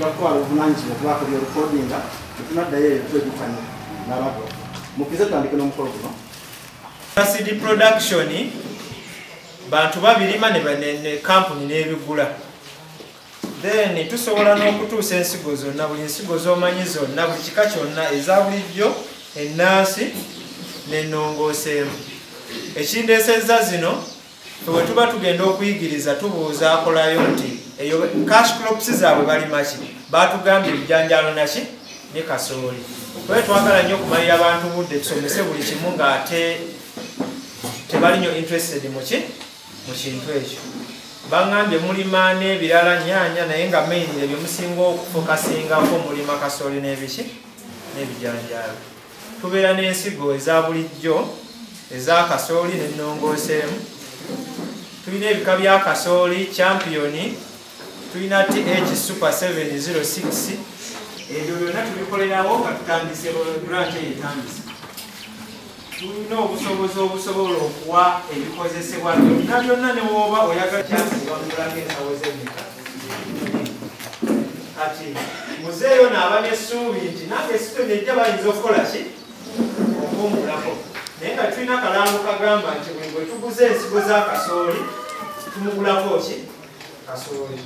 twatwala obuvunanyizibwa okubaka byerekodinga tetunaddayo twegifanya n'abantu mukize tutandike n'omukolo guno. Seed production bantu babirima ne kampuni n'ebigula, then tusobola n'okutuusa ensigo zonna, buli nsigo z'omanyi zonna, buli kika kyonna eza bulijjo, ennansi n'ennongooseemu. Ekindeesezza zino bwe tuba tugenda okuyigiriza tubuuza akolayo nti eyo cash crops zaabwe balima ki, baatugambye ebijanjaalo naki ne kasooli. Bwe twagala nnyo okumalira abantu budde tusomese buli kimu ng'ate tebali nnyo interested mu kintu ekyo. Baŋŋambye mulima n'ebirala nnyaanya naye nga mainly ebyo musinga okufokasingako mulima kasooli n'ebiki n'ebijanjaalo. Tubeera n'ensigo eza bulijjo eza kasooli n'ennongooseemu. Tulina ebika bya kasooli champion, tulina TH Super 706. Ebyo byonna tubikolerawo nga tutandise branch eyetandise. Tulina obusobozi obusobola okuwa ebikozesebwa byonna byonna ne wooba oyagala kyasibamulako ensawo z'emmeka. Kati muzeeyo n'aba n'essuubi nti nange esito nejja bayinza okukola ki okuwumulako. Naye nga tulina akalango kagamba nti bwe tuguze ensigo za kasooli tumugulako ki kasooli.